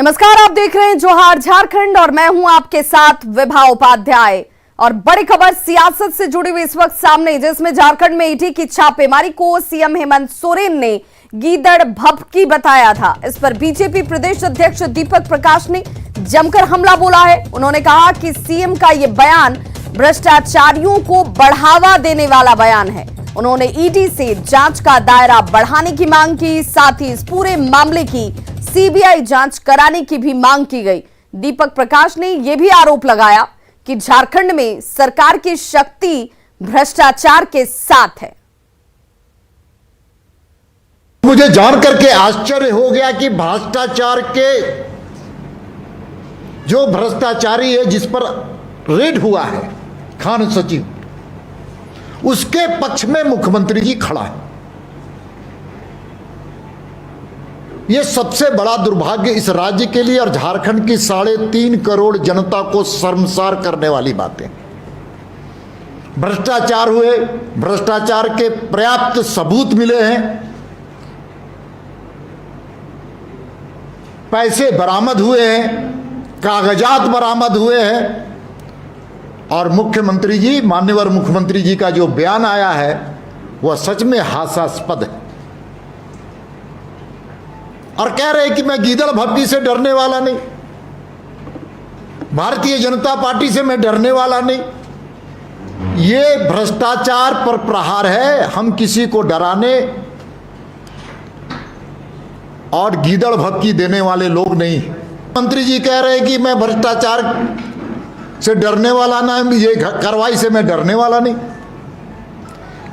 नमस्कार, आप देख रहे हैं जोहार झारखंड और मैं हूं आपके साथ विभा उपाध्याय। और बड़ी खबर सियासत से जुड़ी हुई इस वक्त सामने, जिसमें झारखंड में ईडी की छापेमारी को सीएम हेमंत सोरेन ने गीदड़ भभकी बताया था। इस पर बीजेपी प्रदेश अध्यक्ष दीपक प्रकाश ने जमकर हमला बोला है। उन्होंने कहा कि सीएम का यह बयान भ्रष्टाचारियों को बढ़ावा देने वाला बयान है। उन्होंने ईडी से जांच का दायरा बढ़ाने की मांग की, साथ ही इस पूरे मामले की सीबीआई जांच कराने की भी मांग की गई। दीपक प्रकाश ने यह भी आरोप लगाया कि झारखंड में सरकार की शक्ति भ्रष्टाचार के साथ है। मुझे जान करके आश्चर्य हो गया कि भ्रष्टाचार के जो भ्रष्टाचारी है, जिस पर रेड हुआ है खान सचिव, उसके पक्ष में मुख्यमंत्री जी खड़ा है। यह सबसे बड़ा दुर्भाग्य इस राज्य के लिए और झारखंड की 3.5 करोड़ जनता को शर्मसार करने वाली बातें। भ्रष्टाचार हुए, भ्रष्टाचार के पर्याप्त सबूत मिले हैं, पैसे बरामद हुए हैं, कागजात बरामद हुए हैं और मुख्यमंत्री जी, माननीय मुख्यमंत्री जी का जो बयान आया है वह सच में हास्यास्पद है। और कह रहे हैं कि मैं गीदड़ भभकी से डरने वाला नहीं, भारतीय जनता पार्टी से मैं डरने वाला नहीं। ये भ्रष्टाचार पर प्रहार है। हम किसी को डराने और गीदड़ भभकी देने वाले लोग नहीं। मंत्री जी कह रहे हैं कि मैं भ्रष्टाचार से डरने वाला ना, ये कार्रवाई से मैं डरने वाला नहीं।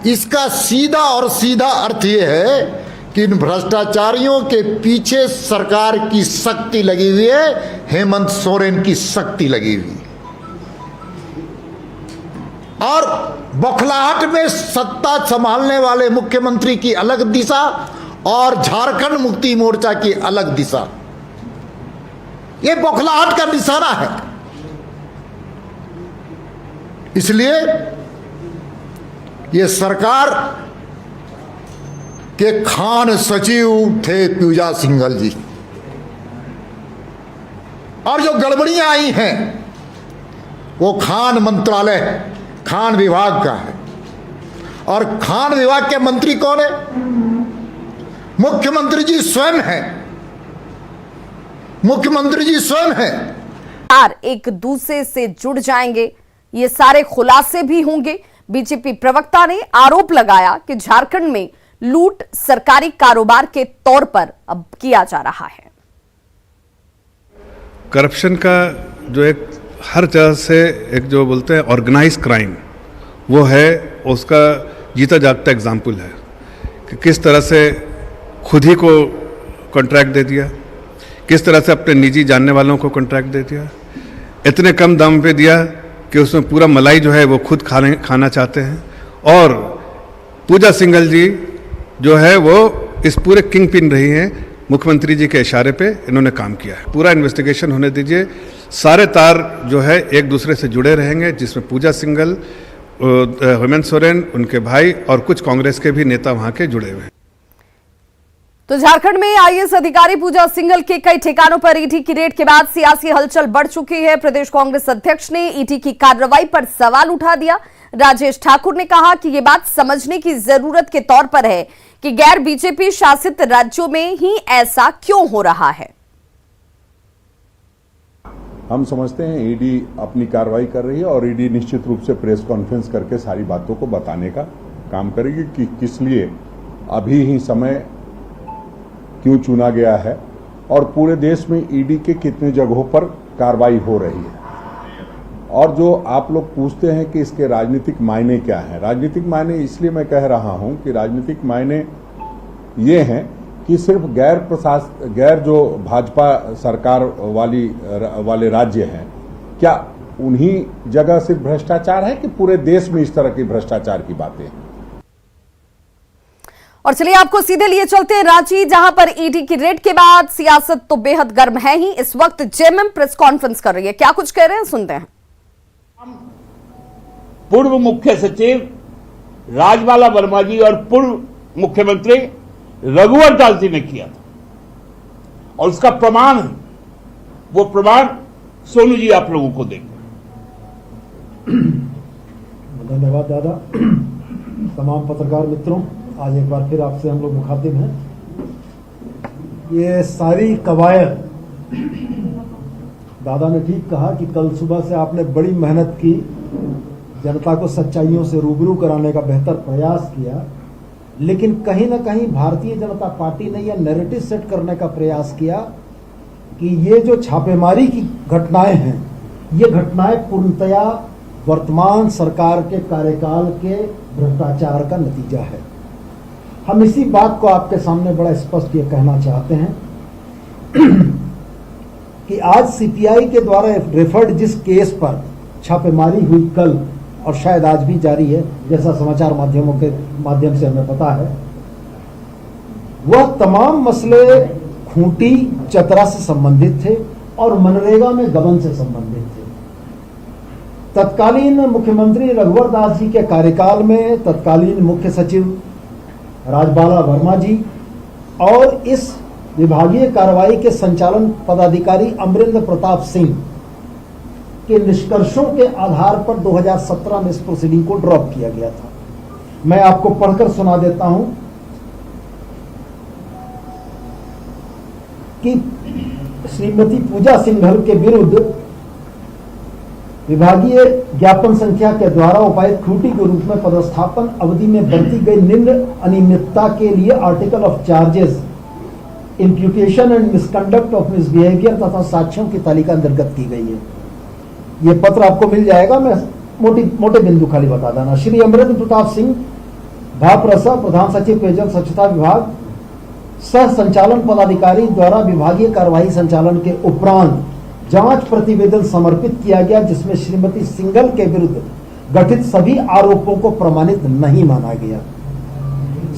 इसका सीधा और सीधा अर्थ ये है कि इन भ्रष्टाचारियों के पीछे सरकार की शक्ति लगी हुई है, हेमंत सोरेन की शक्ति लगी हुई है। और बौखलाहट में सत्ता संभालने वाले मुख्यमंत्री की अलग दिशा और झारखंड मुक्ति मोर्चा की अलग दिशा, यह बौखलाहट का निशाना है। इसलिए यह सरकार के खान सचिव थे पूजा सिंघल जी, और जो गड़बड़ियां आई हैं वो खान मंत्रालय, खान विभाग का है। और खान विभाग के मंत्री कौन है? मुख्यमंत्री जी स्वयं हैं। मुख्यमंत्री जी स्वयं हैं। एक दूसरे से जुड़ जाएंगे, ये सारे खुलासे भी होंगे। बीजेपी प्रवक्ता ने आरोप लगाया कि झारखंड में लूट सरकारी कारोबार के तौर पर अब किया जा रहा है। करप्शन का जो एक हर तरह से एक जो बोलते हैं ऑर्गेनाइज क्राइम, वो है, उसका जीता जागता एग्जाम्पल है कि किस तरह से खुद ही को कॉन्ट्रैक्ट दे दिया, किस तरह से अपने निजी जानने वालों को कॉन्ट्रैक्ट दे दिया, इतने कम दाम पे दिया कि उसमें पूरा मलाई जो है वो खुद खाना चाहते हैं। और पूजा सिंघल जी जो है वो इस पूरे किंग पिन रही हैं। मुख्यमंत्री जी के इशारे पे इन्होंने काम किया है। पूरा इन्वेस्टिगेशन होने दीजिए, सारे तार जो है एक दूसरे से जुड़े रहेंगे, जिसमें पूजा सिंघल, हेमंत सोरेन, उनके भाई और कुछ कांग्रेस के भी नेता वहां के जुड़े हुए हैं। तो झारखंड में आईएएस अधिकारी पूजा सिंघल के कई ठिकानों पर ईडी की रेड के बाद सियासी हलचल बढ़ चुकी है। प्रदेश कांग्रेस अध्यक्ष ने ईडी की कार्रवाई पर सवाल उठा दिया। राजेश ठाकुर ने कहा कि यह बात समझने की जरूरत के तौर पर है कि गैर बीजेपी शासित राज्यों में ही ऐसा क्यों हो रहा है। हम समझते हैं ईडी अपनी कार्रवाई कर रही है और ईडी निश्चित रूप से प्रेस कॉन्फ्रेंस करके सारी बातों को बताने का काम करेगी कि किस लिए अभी ही समय क्यों चुना गया है और पूरे देश में ईडी के कितने जगहों पर कार्रवाई हो रही है। और जो आप लोग पूछते हैं कि इसके राजनीतिक मायने क्या हैं, राजनीतिक मायने इसलिए मैं कह रहा हूं कि राजनीतिक मायने ये हैं कि सिर्फ गैर जो भाजपा सरकार वाले राज्य हैं, क्या उन्हीं जगह सिर्फ भ्रष्टाचार है कि पूरे देश में इस तरह की भ्रष्टाचार की बातें हैं। और चलिए आपको सीधे लिए चलते हैं रांची, जहां पर ईडी की रेड के बाद सियासत तो बेहद गर्म है ही। इस वक्त जेएमएम प्रेस कॉन्फ्रेंस कर रही है, क्या कुछ कह रहे हैं सुनते हैं। पूर्व मुख्य सचिव राजबाला वर्मा जी और पूर्व मुख्यमंत्री रघुवर दास जी ने किया था और उसका प्रमाण है वो प्रमाण सोनू जी आप लोगों को देंगे। धन्यवाद दादा। तमाम पत्रकार मित्रों, आज एक बार फिर आपसे हम लोग मुखातिब हैं। ये सारी कवायद, दादा ने ठीक कहा कि कल सुबह से आपने बड़ी मेहनत की, जनता को सच्चाइयों से रूबरू कराने का बेहतर प्रयास किया, लेकिन कहीं ना कहीं भारतीय जनता पार्टी ने यह नैरेटिव सेट करने का प्रयास किया कि ये जो छापेमारी की घटनाएं हैं, ये घटनाएं पूर्णतया वर्तमान सरकार के कार्यकाल के भ्रष्टाचार का नतीजा है। हम इसी बात को आपके सामने बड़ा स्पष्ट ये कहना चाहते हैं कि आज सीपीआई के द्वारा रेफर्ड जिस केस पर छापेमारी हुई कल और शायद आज भी जारी है, जैसा समाचार माध्यमों के माध्यम से हमें पता है, वह तमाम मसले खूंटी चतरा से संबंधित थे और मनरेगा में गबन से संबंधित थे। तत्कालीन मुख्यमंत्री रघुवर दास जी के कार्यकाल में तत्कालीन मुख्य सचिव राजबाला वर्मा जी और इस विभागीय कार्रवाई के संचालन पदाधिकारी अमरिंद्र प्रताप सिंह के निष्कर्षों के आधार पर 2017 में इस प्रोसीडिंग को ड्रॉप किया गया था। मैं आपको पढ़कर सुना देता हूं कि श्रीमती पूजा सिंघल के विरुद्ध विभागीय ज्ञापन संख्या के द्वारा उपायुक्त खूंटी के रूप में पदस्थापन अवधि में बरती गई निम्न अनियमितता के लिए article of charges, imputation and misconduct of misbehaviour तथा साक्ष्यों की तालिका अंतर्गत की गई है। यह पत्र आपको मिल जाएगा, मैं मोटे बिंदु खाली बता देना। श्री अमरिंद्र प्रताप सिंह भाप्रसा, प्रधान सचिव पेयजल स्वच्छता विभाग, सह संचालन पदाधिकारी द्वारा विभागीय कार्यवाही संचालन के उपरांत जांच प्रतिवेदन समर्पित किया गया, जिसमें श्रीमती सिंघल के विरुद्ध गठित सभी आरोपों को प्रमाणित नहीं माना गया।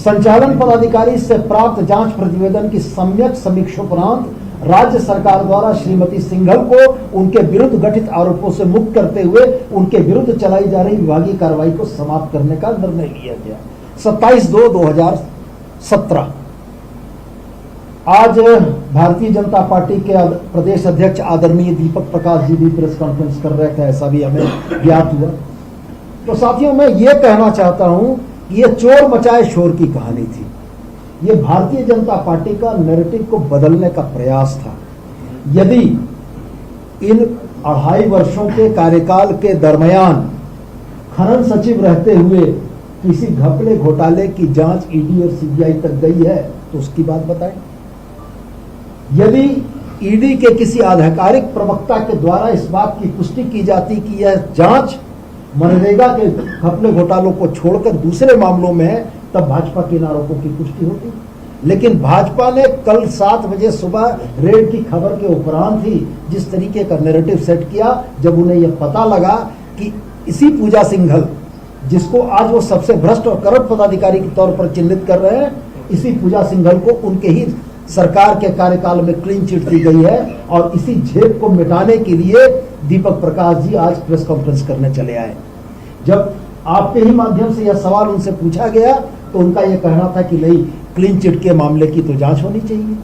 संचालन पदाधिकारी से प्राप्त जांच प्रतिवेदन की सम्यक समीक्षोपरांत राज्य सरकार द्वारा श्रीमती सिंघल को उनके विरुद्ध गठित आरोपों से मुक्त करते हुए उनके विरुद्ध चलाई जा रही विभागीय कार्रवाई को समाप्त करने का निर्णय लिया गया। 27/2/2017 आज भारतीय जनता पार्टी के प्रदेश अध्यक्ष आदरणीय दीपक प्रकाश जी भी प्रेस कॉन्फ्रेंस कर रहे थे, ऐसा भी हमें ज्ञात हुआ। तो साथियों, मैं ये कहना चाहता हूं कि ये चोर मचाए शोर की कहानी थी। ये भारतीय जनता पार्टी का नैरेटिव को बदलने का प्रयास था। यदि इन 2.5 वर्षों के कार्यकाल के दरमियान खनन सचिव रहते हुए किसी घपले घोटाले की जांच ईडी और सीबीआई तक गई है तो उसकी बात बताएं। यदि ईडी के किसी आधिकारिक प्रवक्ता के द्वारा इस बात की पुष्टि की जाती कि यह जांच मनरेगा के घपले घोटालों को छोड़कर दूसरे मामलों में है, तब भाजपा के इन आरोपों की पुष्टि होती। लेकिन भाजपा ने कल 7 बजे सुबह रेड की खबर के उपरांत ही जिस तरीके का नैरेटिव सेट किया, जब उन्हें यह पता लगा कि इसी पूजा सिंघल, जिसको आज वो सबसे भ्रष्ट और करप्ट पदाधिकारी के तौर पर चिन्हित कर रहे हैं, इसी पूजा सिंघल को उनके ही सरकार के कार्यकाल में क्लीन चिट दी गई है। और इसी झेप को मिटाने के लिए दीपक प्रकाश जी आज प्रेस कॉन्फ्रेंस करने चले आए। जब आपके ही माध्यम से यह सवाल उनसे पूछा गया तो उनका यह कहना था कि नहीं, क्लीन चिट के मामले की तो जांच होनी चाहिए।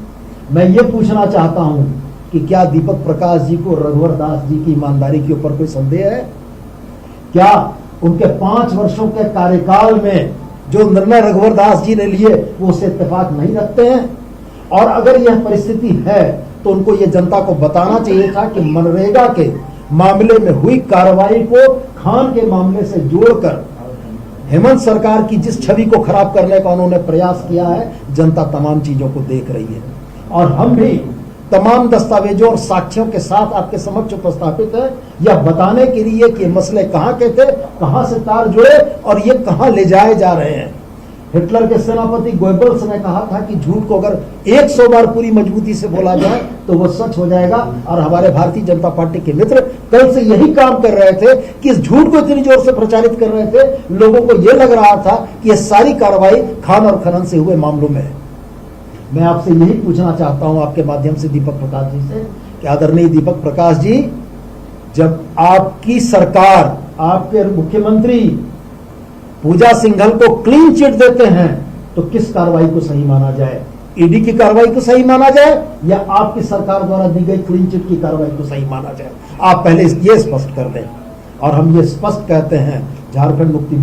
मैं ये पूछना चाहता हूं कि क्या दीपक प्रकाश जी को रघुवर दास जी की ईमानदारी के ऊपर कोई संदेह है? क्या उनके 5 वर्षों के कार्यकाल में जो निर्णय रघुवर दास जी ने लिए वो उससे इत्तेफाक नहीं रखते हैं? और अगर यह परिस्थिति है तो उनको यह जनता को बताना चाहिए था कि मनरेगा के मामले में हुई कार्रवाई को खान के मामले से जोड़कर हेमंत सरकार की जिस छवि को खराब करने का उन्होंने प्रयास किया है, जनता तमाम चीजों को देख रही है। और हम भी तमाम दस्तावेजों और साक्ष्यों के साथ आपके समक्ष उपस्थापित है, यह बताने के लिए कि मसले कहां के थे, कहां से तार जुड़े और ये कहां ले जाए जा रहे हैं। हिटलर के सेनापति गोएबल्स ने कहा था कि झूठ को अगर 100 बार पूरी मजबूती से बोला जाए तो वह सच हो जाएगा। और हमारे भारतीय जनता पार्टी के मित्र कल से यही काम कर रहे थे कि इस झूठ को इतनी जोर से प्रचारित कर रहे थे, लोगों को यह लग रहा था कि यह सारी कार्रवाई खान और खनन से हुए मामलों में है। मैं आपसे यही पूछना चाहता हूं आपके माध्यम से दीपक प्रकाश जी से कि आदरणीय दीपक प्रकाश जी, जब आपकी सरकार, आपके मुख्यमंत्री पूजा सिंघल को क्लीन चिट देते हैं तो किस कार्रवाई को सही माना जाए? ईडी की कार्रवाई को सही माना जाए या आपकी सरकार द्वारा दी गई क्लीन चिट की कार्रवाई को सही माना जाए? आप पहले ये स्पष्ट कर दें। और हम ये स्पष्ट कहते हैं, झारखंड मुक्ति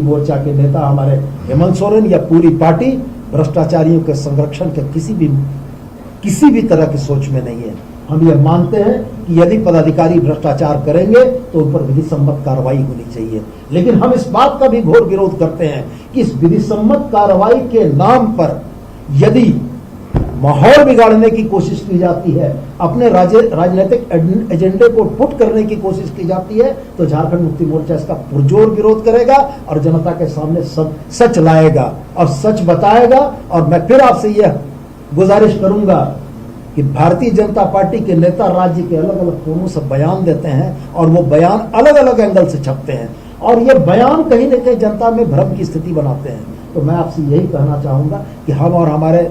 मोर्चा के नेता हमारे हेमंत सोरेन या पूरी पार्टी भ्रष्टाचारियों के संरक्षण के किसी भी तरह की सोच में नहीं है। हम ये मानते हैं कि यदि पदाधिकारी भ्रष्टाचार करेंगे तो उन पर विधि सम्मत कार्रवाई होनी चाहिए, लेकिन हम इस बात का भी घोर विरोध करते हैं कि इस विधि सम्मत कार्रवाई के नाम पर यदि माहौल बिगाड़ने की कोशिश की जाती है, अपने राजनीतिक एजेंडे को पुट करने की कोशिश की जाती है, तो झारखंड मुक्ति मोर्चा इसका पुरजोर विरोध करेगा और जनता के सामने सच लाएगा और सच बताएगा। और मैं फिर आपसे यह गुजारिश करूंगा कि भारतीय जनता पार्टी के नेता राज्य के अलग अलग कोनों से बयान देते हैं और वो बयान अलग अलग एंगल से छपते हैं और ये बयान कहीं न कहीं जनता में भ्रम की स्थिति बनाते हैं। तो मैं आपसे यही कहना चाहूंगा कि हम और हमारे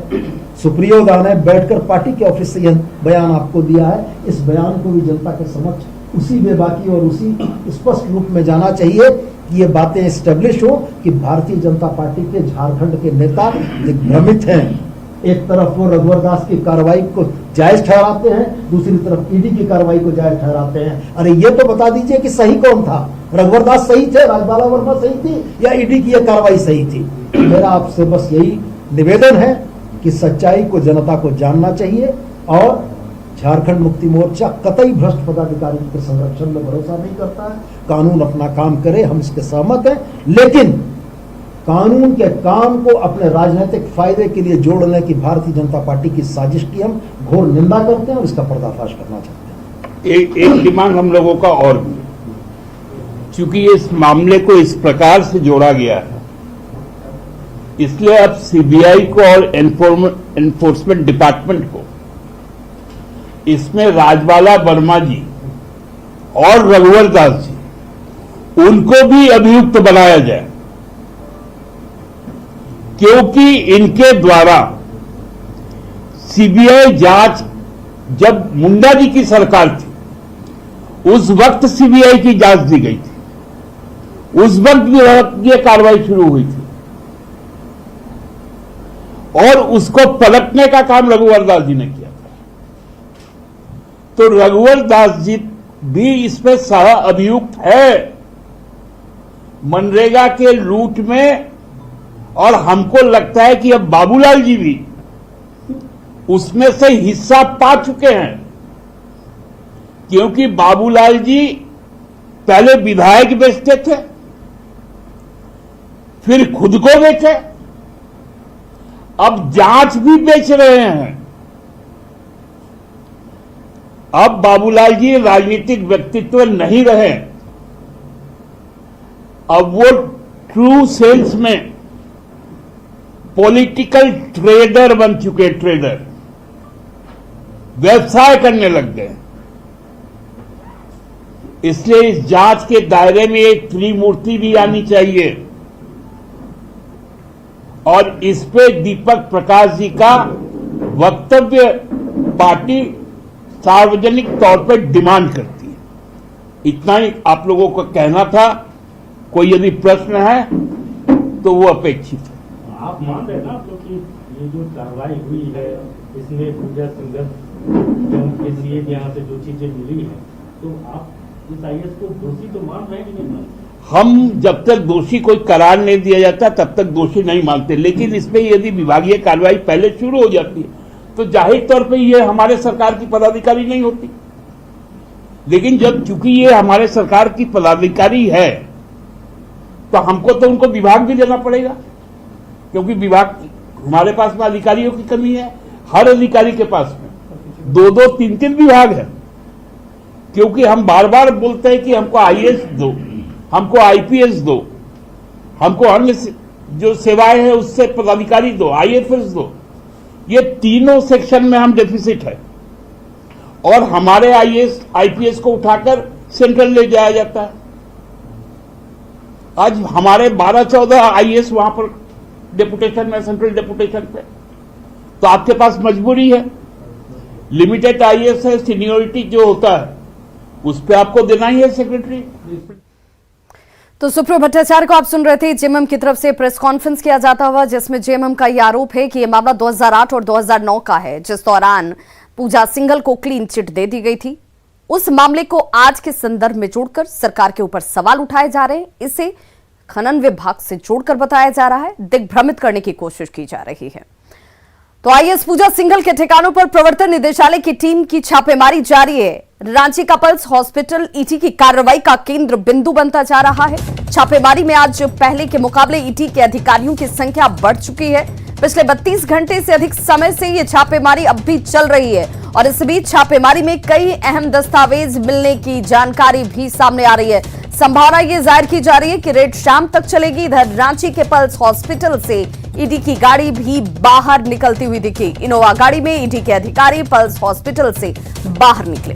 सुप्रियो दा ने बैठकर पार्टी के ऑफिस से यह बयान आपको दिया है, इस बयान को भी जनता के समक्ष उसी बेबाकी और उसी स्पष्ट रूप में जाना चाहिए कि ये बातें एस्टेब्लिश हो कि भारतीय जनता पार्टी के झारखंड के नेता दिग्भ्रमित हैं। एक तरफ वो रघुवर दास की कार्रवाई को जायज ठहराते हैं, दूसरी तरफ ईडी की कार्रवाई को जायज ठहराते हैं। अरे ये तो बता दीजिए कि सही कौन था? रघुवर दास सही थे, राजबाला वर्मा सही थी या ईडी की यह कार्रवाई सही थी? मेरा आपसे बस यही निवेदन है कि सच्चाई को जनता को जानना चाहिए और झारखंड मुक्ति मोर्चा कतई भ्रष्ट पदाधिकारी के संरक्षण में भरोसा नहीं करता है। कानून अपना काम करे, हम इसके सहमत हैं, लेकिन कानून के काम को अपने राजनीतिक फायदे के लिए जोड़ने की भारतीय जनता पार्टी की साजिश की हम घोर निंदा करते हैं और इसका पर्दाफाश करना चाहते हैं। एक डिमांड हम लोगों का और भी, चूंकि इस मामले को इस प्रकार से जोड़ा गया है, इसलिए अब सीबीआई को और एनफोर्समेंट डिपार्टमेंट को इसमें राजबाला वर्मा जी और रघुवर दास जी उनको भी अभियुक्त बनाया जाए, क्योंकि इनके द्वारा सीबीआई जांच जब मुंडा जी की सरकार थी उस वक्त सीबीआई की जांच दी गई थी, उस वक्त ये कार्रवाई शुरू हुई थी और उसको पलटने का काम रघुवर दास जी ने किया था। तो रघुवर दास जी भी इसमें सह अभियुक्त है मनरेगा के लूट में, और हमको लगता है कि अब बाबूलाल जी भी उसमें से हिस्सा पा चुके हैं, क्योंकि बाबूलाल जी पहले विधायक बेचते थे, फिर खुद को बेचे, अब जांच भी बेच रहे हैं। अब बाबूलाल जी राजनीतिक व्यक्तित्व नहीं रहे, अब वो ट्रू सेंस में पॉलिटिकल ट्रेडर बन चुके, ट्रेडर व्यवसाय करने लग गए। इसलिए इस जांच के दायरे में एक त्रिमूर्ति भी आनी चाहिए और इस पे दीपक प्रकाश जी का वक्तव्य पार्टी सार्वजनिक तौर पर डिमांड करती है। इतना ही आप लोगों को कहना था। कोई यदि प्रश्न है तो वो अपेक्षित है। आप मान रहे हैं ना आप लोग कि ये जो कार्रवाई हुई है इसमें पूजा सिंगर के सीए के यहाँ से जो चीजें मिली है, तो आप इस आईएएस को दोषी तो मान रहे हैं कि नहीं मान रहे? हम जब तक दोषी कोई करार नहीं दिया जाता तब तक दोषी नहीं मानते, लेकिन इसमें यदि विभागीय कार्रवाई पहले शुरू हो जाती है तो जाहिर तौर पे ये हमारे सरकार की पदाधिकारी नहीं होती। लेकिन जब चूंकि ये हमारे सरकार की पदाधिकारी है तो हमको तो उनको विभाग भी देना पड़ेगा, क्योंकि विभाग हमारे पास में अधिकारियों की कमी है। हर अधिकारी के पास में 2-2, 3-3 विभाग है, क्योंकि हम बार बार बोलते हैं कि हमको आईएएस दो, हमको आईपीएस दो, हमको अन्य जो सेवाएं हैं उससे पदाधिकारी दो, आईएफएस दो। ये तीनों सेक्शन में हम डेफिसिट है और हमारे आईएएस आईपीएस को उठाकर सेंट्रल ले जाया जाता है। आज हमारे 12-14 आईएएस वहां पर डेपुटेशन में, सेंट्रल डेपुटेशन पे, तो आपके पास मजबूरी है। लिमिटेड आईएएस है, सीनियोरिटी जो होता है उस पर आपको देना ही है सेक्रेटरी। तो सुप्रियो भट्टाचार्य को आप सुन रहे थे। जेएमएम की तरफ से प्रेस कॉन्फ्रेंस किया जाता हुआ, जिसमें जेएमएम का यह आरोप है कि यह मामला 2008 और 2009 का है, जिस दौरान पूजा सिंघल को क्लीन चिट दे दी गई थी। उस मामले को आज के संदर्भ में जोड़कर सरकार के ऊपर सवाल उठाए जा रहे हैं। इसे खनन विभाग से जोड़कर बताया जा रहा है, दिग्भ्रमित करने की कोशिश की जा रही है। तो आईएएस पूजा सिंघल के ठिकानों पर प्रवर्तन निदेशालय की टीम की छापेमारी जारी है। रांची का पल्स हॉस्पिटल ईटी की कार्रवाई का केंद्र बिंदु बनता जा रहा है। छापेमारी में आज पहले के मुकाबले ईटी के अधिकारियों की संख्या बढ़ चुकी है। पिछले 32 घंटे से अधिक समय से ये छापेमारी अब भी चल रही है और इस बीच छापेमारी में कई अहम दस्तावेज मिलने की जानकारी भी सामने आ रही है। संभावना ये जाहिर की जा रही है कि रेड शाम तक चलेगी। इधर रांची के पल्स हॉस्पिटल से ईडी की गाड़ी भी बाहर निकलती हुई दिखी। इनोवा गाड़ी में ईडी के अधिकारी पल्स हॉस्पिटल से बाहर निकले।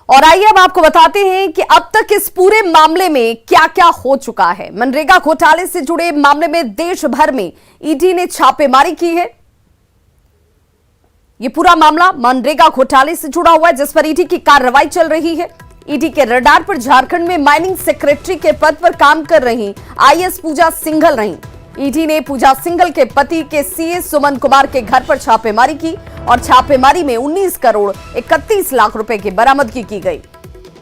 और आइए अब आपको बताते हैं कि अब तक इस पूरे मामले में क्या क्या हो चुका है। मनरेगा घोटाले से जुड़े मामले में देश भर में ईडी ने छापेमारी की है। यह पूरा मामला मनरेगा घोटाले से जुड़ा हुआ है, जिस पर ईडी की कार्रवाई चल रही है। ईडी के रडार पर झारखंड में माइनिंग सेक्रेटरी के पद पर काम कर रही आईएएस पूजा सिंघल रहीं। ईडी ने पूजा सिंघल के पति के सीए सुमन कुमार के घर पर छापेमारी की और छापेमारी में 19 करोड़ 31 लाख रुपए की बरामदगी की गई।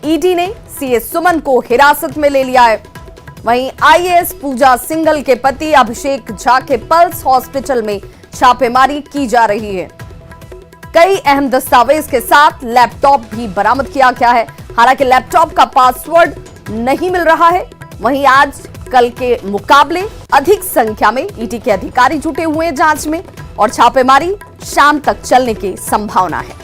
ईडी ने सीए सुमन को हिरासत में ले लिया है। वहीं आईएएस पूजा सिंघल के पति अभिषेक झा के पल्स हॉस्पिटल में छापेमारी की जा रही है। कई अहम दस्तावेज के साथ लैपटॉप भी बरामद किया गया है। हालांकि लैपटॉप का पासवर्ड नहीं मिल रहा है। वहीं आज कल के मुकाबले अधिक संख्या में ईडी के अधिकारी जुटे हुए हैं जांच में और छापेमारी शाम तक चलने की संभावना है।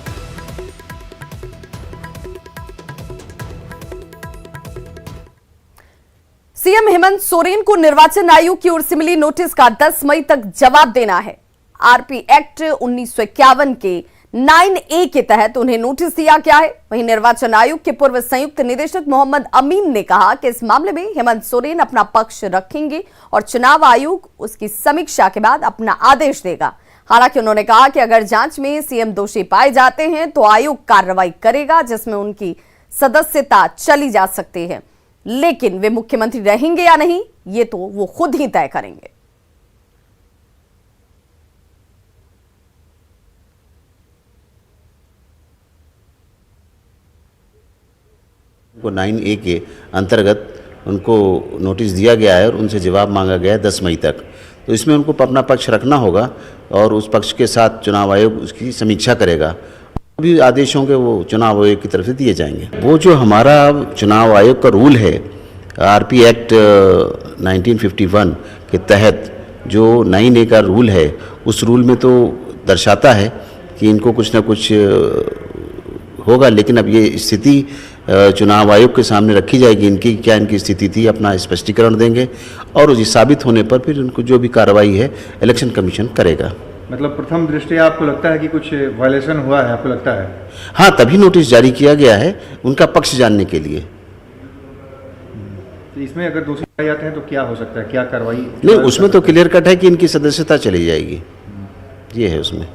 सीएम हेमंत सोरेन को निर्वाचन आयोग की ओर से मिली नोटिस का 10 मई तक जवाब देना है। आरपी एक्ट 1951 के 9A के तहत उन्हें नोटिस दिया गया है। वहीं निर्वाचन आयोग के पूर्व संयुक्त निदेशक मोहम्मद अमीन ने कहा कि इस मामले में हेमंत सोरेन अपना पक्ष रखेंगे और चुनाव आयोग उसकी समीक्षा के बाद अपना आदेश देगा। हालांकि उन्होंने कहा कि अगर जांच में सीएम दोषी पाए जाते हैं तो आयोग कार्रवाई करेगा, जिसमें उनकी सदस्यता चली जा सकती है, लेकिन वे मुख्यमंत्री रहेंगे या नहीं ये तो वो खुद ही तय करेंगे। को 9A के अंतर्गत उनको नोटिस दिया गया है और उनसे जवाब मांगा गया है 10 मई तक। तो इसमें उनको अपना पक्ष रखना होगा और उस पक्ष के साथ चुनाव आयोग उसकी समीक्षा करेगा। भी आदेश होंगे वो चुनाव आयोग की तरफ से दिए जाएंगे। वो जो हमारा चुनाव आयोग का रूल है, आरपी एक्ट 1951 के तहत जो 9A का रूल है, उस रूल में तो दर्शाता है कि इनको कुछ ना कुछ होगा, लेकिन अब ये स्थिति चुनाव आयोग के सामने रखी जाएगी। इनकी क्या इनकी स्थिति थी, अपना स्पष्टीकरण देंगे और उस साबित होने पर फिर उनको जो भी कार्रवाई है इलेक्शन कमीशन करेगा। मतलब प्रथम दृष्टया आपको लगता है कि कुछ वायलेशन हुआ है, आपको लगता है? हाँ, तभी नोटिस जारी किया गया है उनका पक्ष जानने के लिए। तो इसमें अगर दोषी पाए जाते हैं तो क्या हो सकता है, क्या कार्रवाई? नहीं, उसमें तो क्लियर कट है कि इनकी सदस्यता चली जाएगी, ये है उसमें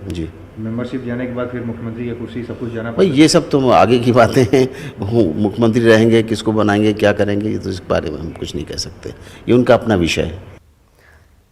जी। मेंबरशिप जाने के बाद फिर मुख्यमंत्री की कुर्सी सब कुछ जाना भाई, ये सब तो आगे की बातें हैं। मुख्यमंत्री रहेंगे, किसको बनाएंगे, क्या करेंगे, ये तो इस बारे में हम कुछ नहीं कह सकते, ये उनका अपना विषय है।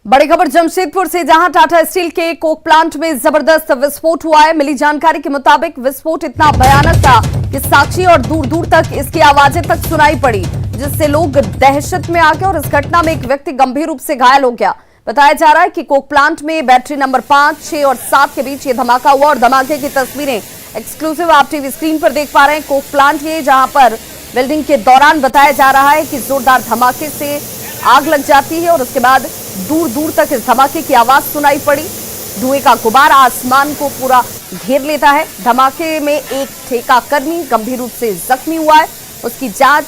बड़ी खबर जमशेदपुर से, जहां टाटा स्टील के कोक प्लांट में जबरदस्त विस्फोट हुआ है। मिली जानकारी के मुताबिक विस्फोट इतना भयानक था कि साक्षी और दूर दूर तक इसकी आवाजें तक सुनाई पड़ी, जिससे लोग दहशत में आ गए और इस घटना में एक व्यक्ति गंभीर रूप से घायल हो गया। बताया जा रहा है कि कोक प्लांट में बैटरी नंबर 5, 6 और 7 के बीच ये धमाका हुआ और धमाके की तस्वीरें एक्सक्लूसिव आप टीवी स्क्रीन पर देख पा रहे हैं। कोक प्लांट ये जहां पर वेल्डिंग के दौरान बताया जा रहा है कि जोरदार धमाके से आग लग जाती है और उसके बाद दूर दूर तक इस धमाके की आवाज सुनाई पड़ी। धुएं का गुबार आसमान को पूरा घेर लेता है। धमाके में एक ठेका कर्मी गंभीर रूप से जख्मी हुआ है, उसकी जांच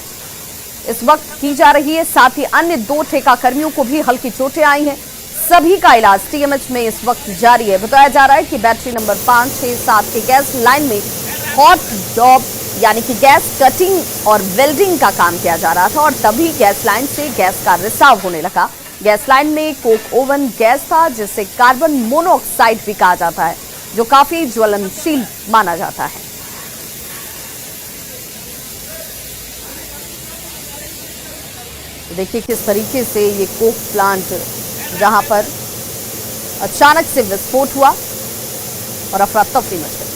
इस वक्त की जा रही है। साथ ही अन्य 2 ठेका कर्मियों को भी हल्की चोटें आई हैं। सभी का इलाज टीएमएच में इस वक्त जारी है। बताया जा रहा है कि बैटरी नंबर 5, 6, 7 के गैस लाइन में हॉट जॉब यानी कि गैस कटिंग और वेल्डिंग का काम किया जा रहा था और तभी गैस लाइन से गैस का रिसाव होने लगा, गैस लाइन में कोक ओवन गैस था, जिसे कार्बन मोनोऑक्साइड भी कहा जाता है, जो काफी ज्वलनशील माना जाता है। देखिए किस तरीके से ये कोक प्लांट, जहां पर अचानक से विस्फोट हुआ और अफरा तफरी मच गई।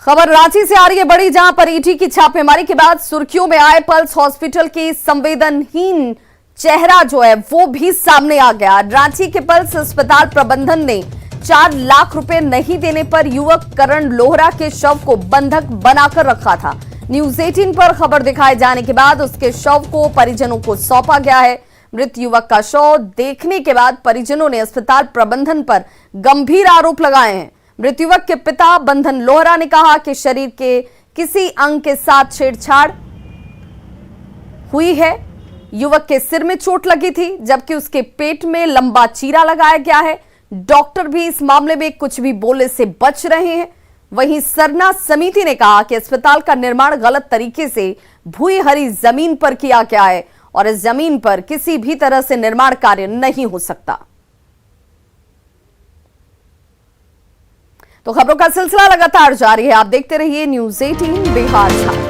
खबर रांची से आ रही है बड़ी, जहां पर ईडी की छापेमारी के बाद सुर्खियों में आए पल्स हॉस्पिटल की संवेदनहीन चेहरा जो है वो भी सामने आ गया। रांची के पल्स अस्पताल प्रबंधन ने 4 लाख रुपए नहीं देने पर युवक करण लोहरा के शव को बंधक बनाकर रखा था। न्यूज 18 पर खबर दिखाए जाने के बाद उसके शव को परिजनों को सौंपा गया है। मृत युवक का शव देखने के बाद परिजनों ने अस्पताल प्रबंधन पर गंभीर आरोप लगाए हैं। मृत युवक के पिता बंधन लोहरा ने कहा कि शरीर के किसी अंग के साथ छेड़छाड़ हुई है। युवक के सिर में चोट लगी थी, जबकि उसके पेट में लंबा चीरा लगाया गया है। डॉक्टर भी इस मामले में कुछ भी बोलने से बच रहे हैं। वहीं सरना समिति ने कहा कि अस्पताल का निर्माण गलत तरीके से भूई हरी जमीन पर किया गया है और इस जमीन पर किसी भी तरह से निर्माण कार्य नहीं हो सकता। तो खबरों का सिलसिला लगातार जारी है। आप देखते रहिए न्यूज 18 बिहार झारखंड।